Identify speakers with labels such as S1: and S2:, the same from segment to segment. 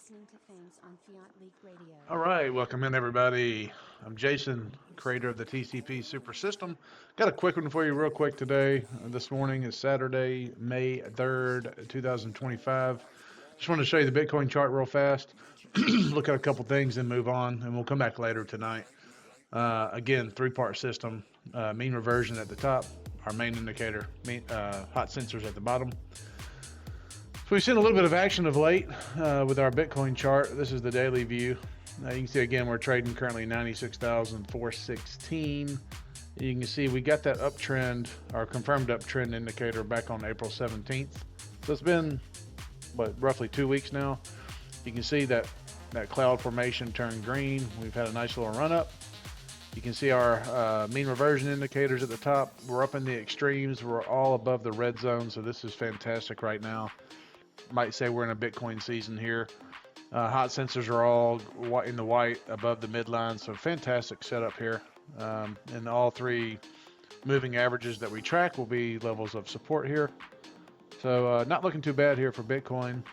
S1: listening to Things on Fiat League Radio.
S2: All right, welcome in everybody. I'm Jason, creator of the TCP SuperSystem. Got a quick one for you real quick today. This morning is Saturday, May 3rd, 2025. Just wanted to show you the Bitcoin chart real fast. Look at a couple things and move on, and we'll come back later tonight. Again, three-part system. Mean reversion at the top, our main indicator, hot sensors at the bottom. So we've seen a little bit of action of late with our Bitcoin chart. This is the daily view. You can see again we're trading currently 96,416. You can see we got that uptrend, our confirmed uptrend indicator back on April 17th. So it's been roughly 2 weeks now. You can see that cloud formation turned green. We've had a nice little run up. You can see our mean reversion indicators at the top. We're up in the extremes. We're all above the red zone, so this is fantastic right now. Might say we're in a Bitcoin season here. Hot sensors are all in the white above the midline, so fantastic setup here. And all three moving averages that we track will be levels of support here. So not looking too bad here for Bitcoin.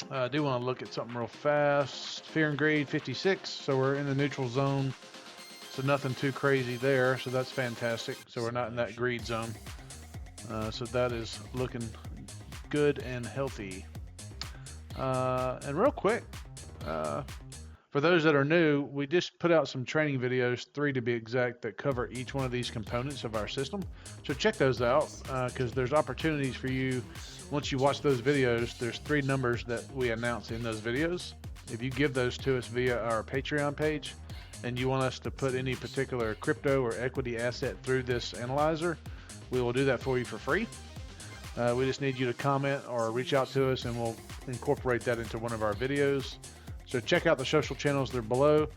S2: I do want to look at something real fast. Fear and greed 56, so we're in the neutral zone. So nothing too crazy there, so that's fantastic. So we're not in that greed zone. So that is looking good and healthy. And real quick, for those that are new, we just put out some training videos, 3 to be exact, that cover each one of these components of our system. So check those out because there's opportunities for you. Once you watch those videos, there's 3 numbers that we announce in those videos. If you give those to us via our Patreon page and you want us to put any particular crypto or equity asset through this analyzer, we will do that for you for free. We just need you to comment or reach out to us and we'll incorporate that into one of our videos. So check out the social channels, they're below.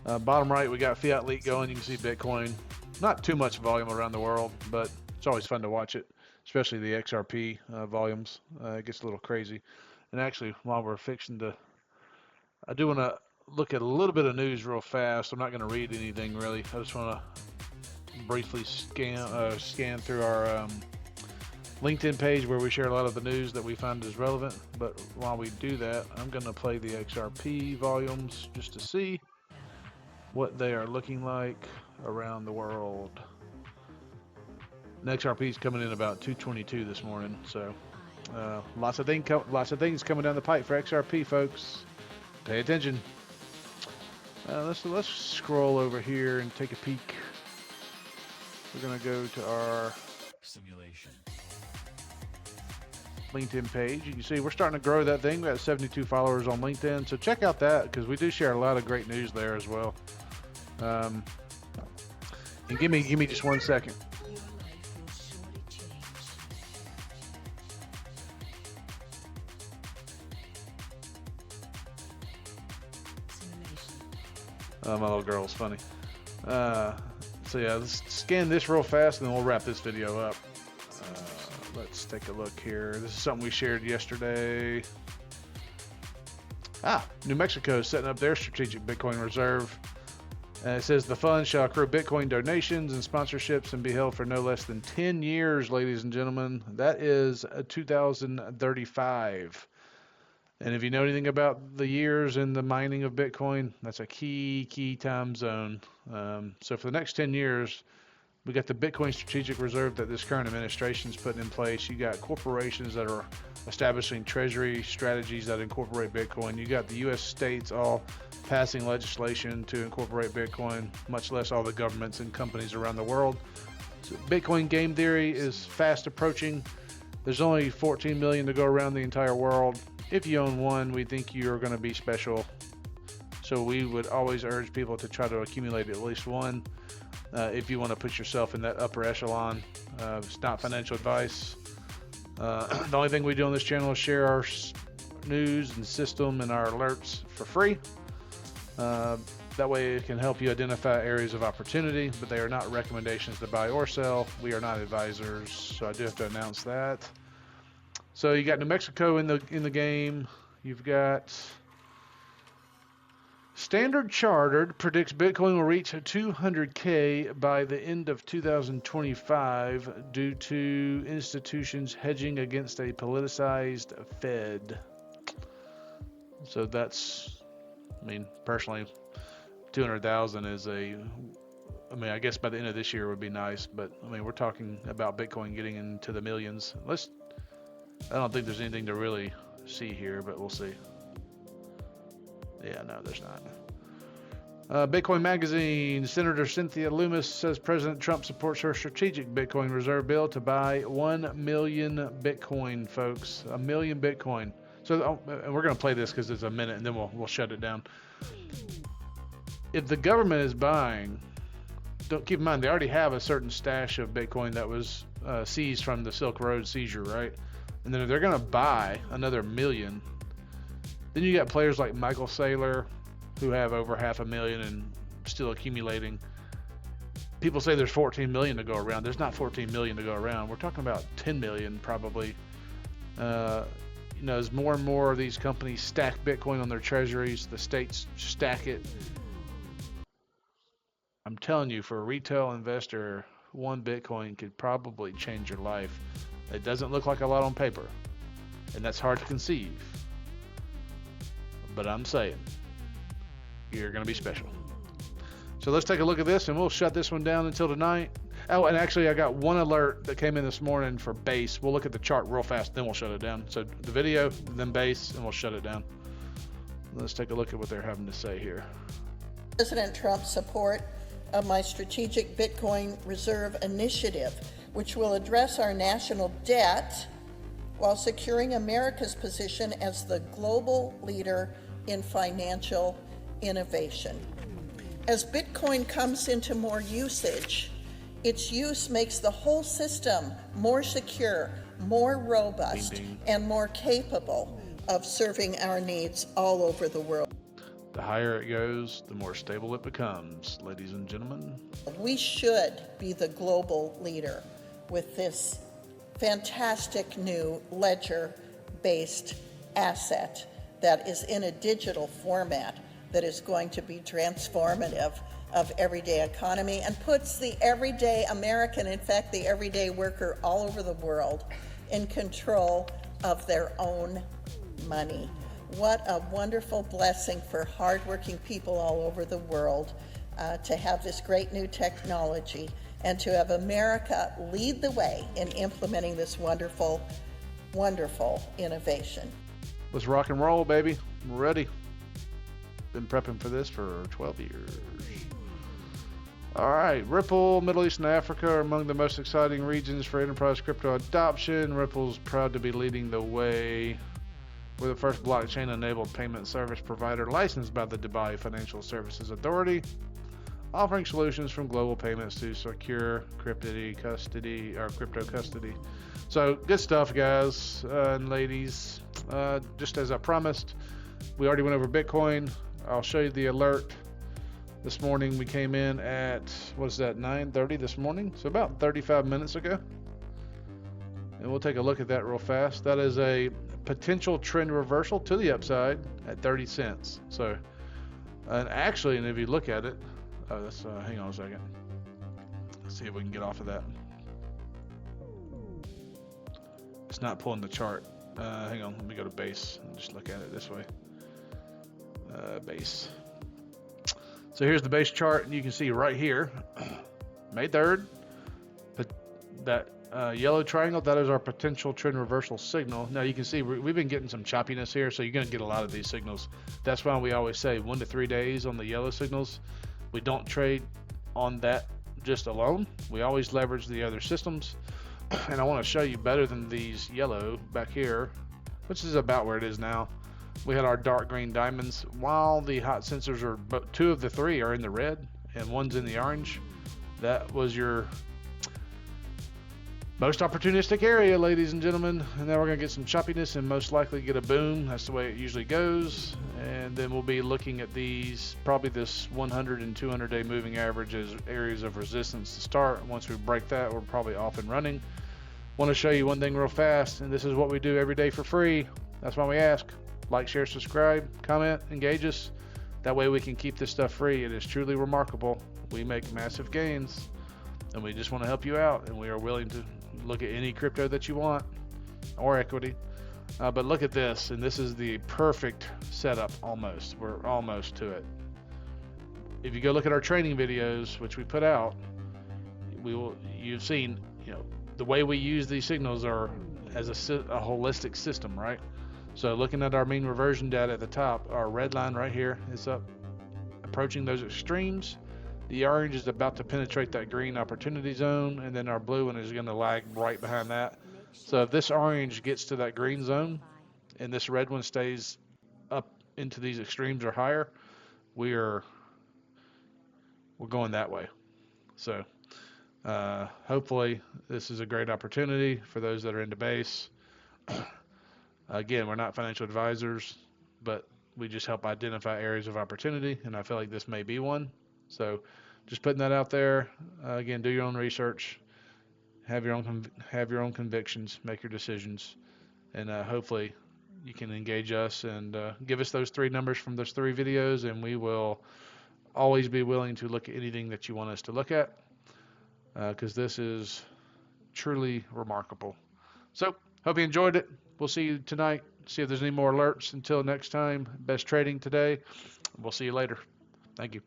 S2: Bottom right, we got Fiat League going. You can see Bitcoin. Not too much volume around the world, but it's always fun to watch it, especially the XRP volumes. It gets a little crazy. And actually, while we're fixing to, I do want to look at a little bit of news real fast. I'm not going to read anything really. I just want to briefly scan through our LinkedIn page where we share a lot of the news that we find is relevant. But while we do that, I'm going to play the XRP volumes just to see what they are looking like around the world. And XRP is coming in about 222 this morning, so lots of things coming down the pipe for XRP, folks. Pay attention. Let's scroll over here and take a peek. We're going to go to our
S3: simulation
S2: LinkedIn page. You can see we're starting to grow that thing. We got 72 followers on LinkedIn, so check out that because we do share a lot of great news there as well. And give me just 1 second. My little girl's funny. So yeah, let's scan this real fast and then we'll wrap this video up. Let's take a look here. This is something we shared yesterday. New Mexico is setting up their strategic Bitcoin reserve. It says the fund shall accrue Bitcoin donations and sponsorships and be held for no less than 10 years, ladies and gentlemen. That is 2035. And if you know anything about the years in the mining of Bitcoin, that's a key time zone. So for the next 10 years, we got the Bitcoin strategic reserve that this current administration is putting in place. You got corporations that are establishing treasury strategies that incorporate Bitcoin. You got the U.S. states all passing legislation to incorporate Bitcoin, much less all the governments and companies around the world. So Bitcoin game theory is fast approaching. There's only 14 million to go around the entire world. If you own one, we think you're going to be special. So we would always urge people to try to accumulate at least one. If you want to put yourself in that upper echelon. It's not financial advice. The only thing we do on this channel is share our news and system and our alerts for free. That way it can help you identify areas of opportunity, but they are not recommendations to buy or sell. We are not advisors, so I do have to announce that. So you got New Mexico in the game. You've got Standard Chartered predicts Bitcoin will reach 200K by the end of 2025 due to institutions hedging against a politicized Fed. So that's, I mean, personally, 200,000 is a, I mean, I guess by the end of this year would be nice, but I mean, we're talking about Bitcoin getting into the millions. I don't think there's anything to really see here, but we'll see. Yeah, no, there's not. Bitcoin Magazine, Senator Cynthia Lummis says President Trump supports her strategic Bitcoin reserve bill to buy 1 million Bitcoin, folks. 1 million Bitcoin. So and we're going to play this because it's a minute, and then we'll shut it down. If the government is buying, don't keep in mind they already have a certain stash of Bitcoin that was seized from the Silk Road seizure, right? And then if they're going to buy another million, then you got players like Michael Saylor, who have over 500,000 and still accumulating. People say there's 14 million to go around. There's not 14 million to go around. We're talking about 10 million probably. You know, as more and more of these companies stack Bitcoin on their treasuries, the states stack it. I'm telling you, for a retail investor, 1 Bitcoin could probably change your life. It doesn't look like a lot on paper, and that's hard to conceive. But I'm saying, you're going to be special. So let's take a look at this, and we'll shut this one down until tonight. Oh, and actually, I got one alert that came in this morning for base. We'll look at the chart real fast, then we'll shut it down. So the video, then base, and we'll shut it down. Let's take a look at what they're having to say here.
S3: President Trump's support of my strategic Bitcoin reserve initiative, which will address our national debt while securing America's position as the global leader in financial innovation. As Bitcoin comes into more usage, its use makes the whole system more secure, more robust,
S2: Ding, ding.
S3: and more capable of serving our needs all over the world.
S2: The higher it goes, the more stable it becomes, ladies and gentlemen.
S3: We should be the global leader with this fantastic new ledger-based asset that is in a digital format that is going to be transformative of everyday economy and puts the everyday American, in fact, the everyday worker all over the world in control of their own money. What a wonderful blessing for hardworking people all over the world to have this great new technology and to have America lead the way in implementing this wonderful, wonderful innovation.
S2: Let's rock and roll, baby. We're ready. Been prepping for this for 12 years. All right, Ripple, Middle East and Africa are among the most exciting regions for enterprise crypto adoption. Ripple's proud to be leading the way. We're the first blockchain-enabled payment service provider licensed by the Dubai Financial Services Authority, offering solutions from global payments to secure crypto custody. So good stuff, guys and ladies. Just as I promised, we already went over Bitcoin. I'll show you the alert. This morning we came in at, what is that, 9:30 this morning? So about 35 minutes ago. And we'll take a look at that real fast. That is a potential trend reversal to the upside at 30 cents. So, and actually, and if you look at it, hang on a second. Let's see if we can get off of that. It's not pulling the chart. Hang on, let me go to base and just look at it this way. Base. So here's the base chart, and you can see right here, May 3rd, but that yellow triangle, that is our potential trend reversal signal. Now you can see we've been getting some choppiness here, so you're going to get a lot of these signals. That's why we always say 1 to 3 days on the yellow signals. We don't trade on that just alone. We always leverage the other systems. And I want to show you better than these yellow back here, which is about where it is now. We had our dark green diamonds. While the hot sensors are, but 2 of the 3 are in the red and 1's in the orange. That was your most opportunistic area, ladies and gentlemen. And now we're going to get some choppiness and most likely get a boom. That's the way it usually goes. And then we'll be looking at these, probably this 100 and 200 day moving average as areas of resistance to start. Once we break that, we're probably off and running. Want to show you one thing real fast, and this is what we do every day for free. That's why we ask. Like, share, subscribe, comment, engage us. That way we can keep this stuff free. It is truly remarkable. We make massive gains, and we just want to help you out, and we are willing to look at any crypto that you want or equity. But look at this, and this is the perfect setup almost. We're almost to it. If you go look at our training videos, which we put out, you've seen, the way we use these signals are as a holistic system, right? So looking at our mean reversion data at the top, our red line right here is up, approaching those extremes. The orange is about to penetrate that green opportunity zone, and then our blue one is going to lag right behind that. So if this orange gets to that green zone and this red one stays up into these extremes or higher, we're going that way. So hopefully this is a great opportunity for those that are into base. Again, we're not financial advisors, but we just help identify areas of opportunity, and I feel like this may be one. So just putting that out there. Again, do your own research, have your own convictions, make your decisions, and hopefully you can engage us and give us those 3 numbers from those 3 videos, and we will always be willing to look at anything that you want us to look at, because this is truly remarkable. So hope you enjoyed it. We'll see you tonight. See if there's any more alerts. Until next time, best trading today. We'll see you later. Thank you.